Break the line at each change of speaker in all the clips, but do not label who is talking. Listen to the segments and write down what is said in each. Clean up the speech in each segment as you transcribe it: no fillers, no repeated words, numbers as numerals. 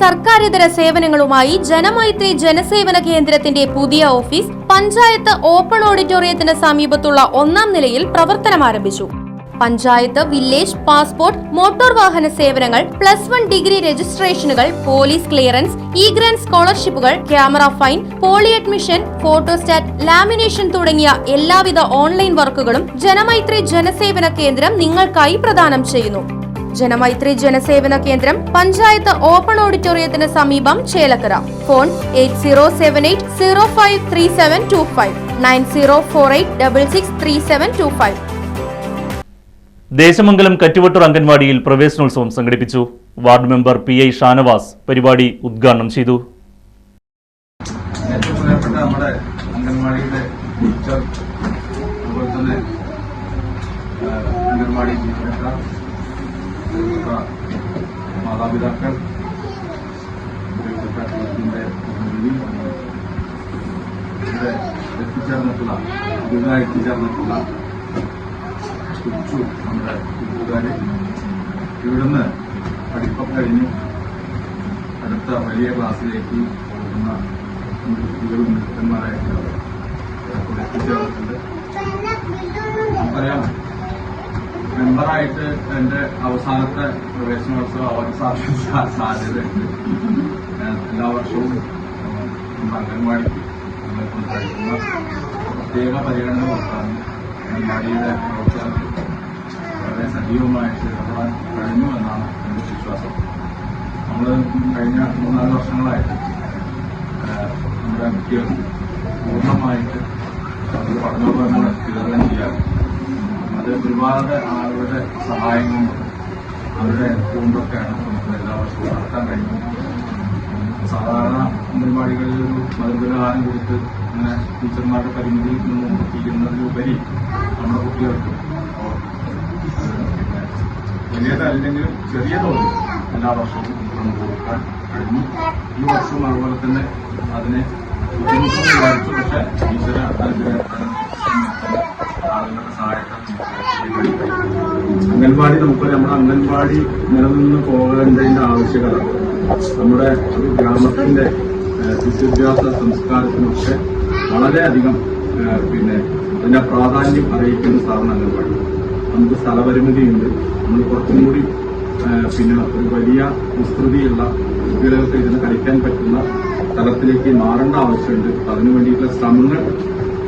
സർക്കാരിതര സേവനങ്ങളുമായി ജനമൈത്രി ജനസേവന കേന്ദ്രത്തിന്റെ പുതിയ office panchayat open ഓഡിറ്റോറിയത്തിന് സമീപത്തുള്ള 1ാം നിലയിൽ പ്രവർത്തനം ആരംഭിച്ചു. പഞ്ചായത്ത്, വില്ലേജ്, പാസ്പോർട്ട്, മോട്ടോർ വാഹന സേവനങ്ങൾ, +1 ഡിഗ്രി രജിസ്ട്രേഷനുകൾ, പോലീസ് ക്ലിയറൻസ്, ഗ്രാന്റ് സ്കോളർഷിപ്പുകൾ, camera fine, poly admission, photostat, lamination തുടങ്ങിയ എല്ലാവിധ ഓൺലൈൻ വർക്കുകളും ജനമൈത്രി ജനസേവന കേന്ദ്രം നിങ്ങൾക്കായി പ്രദാനം ചെയ്യുന്നു. ജനമൈത്രി ജനസേവന കേന്ദ്രം പഞ്ചായത്ത് ഓപ്പൺ ഓഡിറ്റോറിയത്തിന് സമീപം, ചേലക്കര. ഫോൺ 8078053725 9048663725.
ദേശമംഗലം കറ്റുവട്ടൂർ അംഗൻവാടിയിൽ പ്രവേശനോത്സവം സംഘടിപ്പിച്ചു. വാർഡ് മെമ്പർ PI ഷാനവാസ് പരിപാടി ഉദ്ഘാടനം ചെയ്തു.
മാതാപിതാക്കൾ, എത്തിച്ചേർന്നിട്ടുള്ള നമ്മുടെ കൂട്ടുകാര്, ഇവിടുന്ന് പഠിപ്പൊക്കെ കഴിഞ്ഞ് അടുത്ത വലിയ ക്ലാസ്സിലേക്ക് പോകുന്ന കുട്ടികളും മിത്രന്മാരായിട്ട് എത്തിച്ചേർന്നിട്ടുണ്ട്. നമുക്കറിയാം, മെമ്പറായിട്ട് എന്റെ അവസാനത്തെ പ്രവേശനോത്സവം ആവാൻ സാധ്യതയുണ്ട്. എല്ലാ വർഷവും അംഗൻവാടിക്ക് കഴിക്കുന്ന പ്രത്യേക പരിഗണന കൊടുത്താണ് അംഗൻവാടിയുടെ പ്രവർത്തനത്തിൽ വളരെ സജീവമായിട്ട് ഇടപെടാൻ കഴിഞ്ഞു എന്നാണ് എന്റെ വിശ്വാസം. നമ്മൾ കഴിഞ്ഞ 3-4 വർഷങ്ങളായിട്ട് നമ്മുടെ കുട്ടികൾക്ക് പൂർണ്ണമായിട്ട് പഠനോപകരണങ്ങൾ വിതരണം ചെയ്യാൻ അത് ഒരുപാട് ആളുകളുടെ സഹായം കൊണ്ടും അവരുടെ കൊണ്ടൊക്കെയാണ് നമുക്ക് എല്ലാ വർഷവും നടത്താൻ കഴിയുന്നത്. സാധാരണ അംഗൻവാടികളിൽ ഒരു മധുരഹാരം കൊടുത്ത് അങ്ങനെ ടീച്ചർമാരുടെ പരിമിതിയിൽ നിന്നും ചെയ്യുന്നതിലുപരി നമ്മുടെ കുട്ടികൾക്ക് വലിയതല്ലെങ്കിലും ചെറിയ തോതിൽ എല്ലാ വർഷവും നമുക്ക് കൊടുക്കാൻ കഴിഞ്ഞു. ഈ വർഷവും അതുപോലെ തന്നെ അതിനെ ബുദ്ധിമുട്ടും വിചാരിച്ചു. പക്ഷേ ഈശ്വര ആളുകളുടെ സഹായത്താൽ അംഗൻവാടി നമുക്കറിയാം, നമ്മുടെ അംഗൻവാടി നിലനിന്ന് പോകേണ്ടതിന്റെ ആവശ്യകത നമ്മുടെ ഒരു ഗ്രാമത്തിന്റെ വിദ്യാഭ്യാസ സംസ്കാരത്തിനൊക്കെ വളരെയധികം അതിന്റെ പ്രാധാന്യം അറിയിക്കുന്ന സ്ഥാപനം അംഗൻവാടി. നമുക്ക് സ്ഥലപരിമിതിയുണ്ട്. നമ്മൾ കുറച്ചും കൂടി ഒരു വലിയ വിസ്തൃതിയുള്ള കുട്ടികൾക്ക് ഇതിന് കളിക്കാൻ പറ്റുന്ന തലത്തിലേക്ക് മാറേണ്ട ആവശ്യമുണ്ട്. അതിനു വേണ്ടിയിട്ടുള്ള ശ്രമങ്ങൾ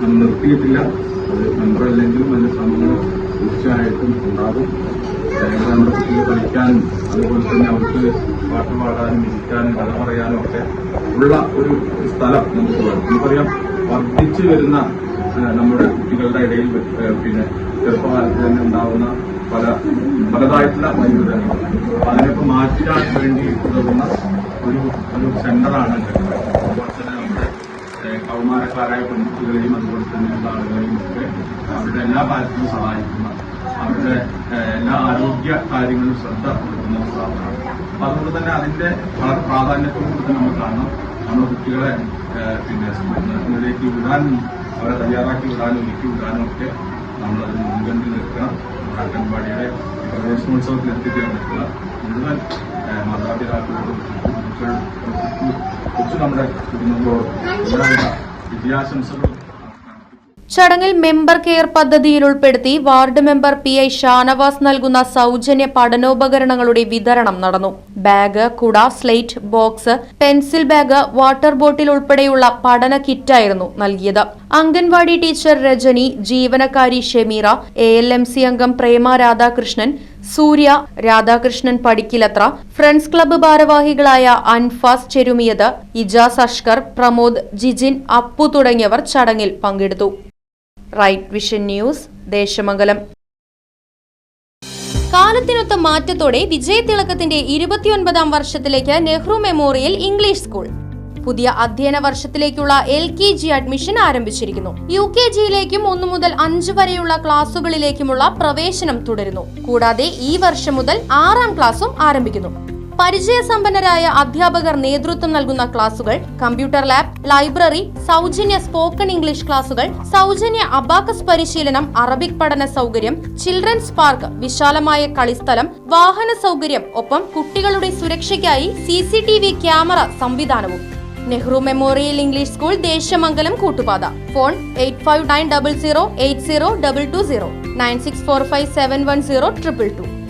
നമ്മൾ നിർത്തിയിട്ടില്ല. അത് മെമ്പറല്ലെങ്കിലും അതിന്റെ ശ്രമങ്ങൾ തീർച്ചയായിട്ടും ഉണ്ടാകും. നമ്മുടെ കുട്ടികൾ കളിക്കാനും അതുപോലെ തന്നെ അവർക്ക് പാട്ട് പാടാനും ഇരിക്കാനും കഥ പറയാനും ഒക്കെ ഉള്ള ഒരു സ്ഥലം നമുക്ക് വേണം. നമുക്കറിയാം, വർദ്ധിച്ചു വരുന്ന നമ്മുടെ കുട്ടികളുടെ ഇടയിൽ ചെറുപ്പകാലത്ത് തന്നെ ഉണ്ടാകുന്ന പലതായിട്ടുള്ള വൈദ്യുതങ്ങൾ അതിനൊക്കെ മാറ്റാൻ വേണ്ടി ഉതകുന്ന ഒരു സെന്ററാണ്. അതുപോലെ തന്നെ നമ്മുടെ കൗമാരക്കാരായ പെൺകുട്ടികളെയും അതുപോലെ തന്നെയുള്ള ആളുകളെയും ഒക്കെ അവരുടെ എല്ലാ കാര്യത്തിലും സഹായിക്കുന്ന, അവരുടെ എല്ലാ ആരോഗ്യ കാര്യങ്ങളിലും ശ്രദ്ധ കൊടുക്കുന്ന ഒരു സ്ഥാപനമാണ്. അപ്പൊ അതുകൊണ്ട് തന്നെ അതിന്റെ വളരെ പ്രാധാന്യത്തോടുകൂടി നമ്മൾ കാണണം. നമ്മുടെ കുട്ടികളെ സ്കൂളിലേക്ക് വിടാനും അവരെ തയ്യാറാക്കി വിടാനും ഒരുക്കി വിടാനും ഒക്കെ നമ്മളതിന് മുൻകണ്ടിൽ നിൽക്കണം. നമ്മുടെ അംഗൻവാടിയുടെ പ്രവേശനോത്സവത്തിൽ എത്തിച്ചേർന്നിട്ടുള്ള മുഴുവൻ മാതാപിതാക്കളോടും കൊച്ചു നമ്മുടെ കുടുംബങ്ങളോടും വിദ്യാശംസകളും.
ചടങ്ങിൽ മെമ്പർ കെയർ പദ്ധതിയിൽ ഉൾപ്പെടുത്തി വാർഡ് മെമ്പർ PI ഷാനവാസ് നൽകുന്ന സൗജന്യ പഠനോപകരണങ്ങളുടെ വിതരണം നടന്നു. ബാഗ്, കുട, slate, box, pencil bag, water bottle ഉൾപ്പെടെയുള്ള പഠന കിറ്റായിരുന്നു നൽകിയത്. അംഗൻവാടി ടീച്ചർ രജനി, ജീവനക്കാരി ഷെമീറ, ALMC അംഗം പ്രേമ രാധാകൃഷ്ണൻ, സൂര്യ, രാധാകൃഷ്ണൻ പടിക്കിലത്ര, ഫ്രണ്ട്സ് ക്ലബ്ബ് ഭാരവാഹികളായ അൻഫാസ് ചെരുമിയത്, ഇജാസ് അഷ്കർ, പ്രമോദ്, ജിജിൻ, അപ്പു തുടങ്ങിയവർ ചടങ്ങിൽ പങ്കെടുത്തു. Right vision news, Desamangalam. കാലത്തിനൊത്ത മാറ്റത്തോടെ വിജയതിളക്കത്തിന്റെ 29ാം വർഷത്തിലേക്ക് നെഹ്റു മെമ്മോറിയൽ ഇംഗ്ലീഷ് സ്കൂൾ. പുതിയ അധ്യയന വർഷത്തിലേക്കുള്ള LKG അഡ്മിഷൻ ആരംഭിച്ചിരിക്കുന്നു. UKGയിലേക്കും 1 മുതൽ 5 വരെയുള്ള ക്ലാസുകളിലേക്കുമുള്ള പ്രവേശനം തുടരുന്നു. കൂടാതെ ഈ വർഷം മുതൽ 6ാം ക്ലാസും ആരംഭിക്കുന്നു. പരിചയസമ്പന്നരായ അധ്യാപകർ നേതൃത്വം നൽകുന്ന ക്ലാസുകൾ, കമ്പ്യൂട്ടർ ലാബ്, ലൈബ്രറി, സൗജന്യ സ്പോക്കൺ ഇംഗ്ലീഷ് ക്ലാസുകൾ, സൗജന്യ അബാക്കസ് പരിശീലനം, അറബിക് പഠന സൗകര്യം, ചിൽഡ്രൻസ് പാർക്ക്, വിശാലമായ കളിസ്ഥലം, വാഹന സൗകര്യം, ഒപ്പം കുട്ടികളുടെ സുരക്ഷയ്ക്കായി CCTV ക്യാമറ സംവിധാനവും. Nehru memorial English school, Desamangalam, Koottupatha. Phone 8590080220 9645710222.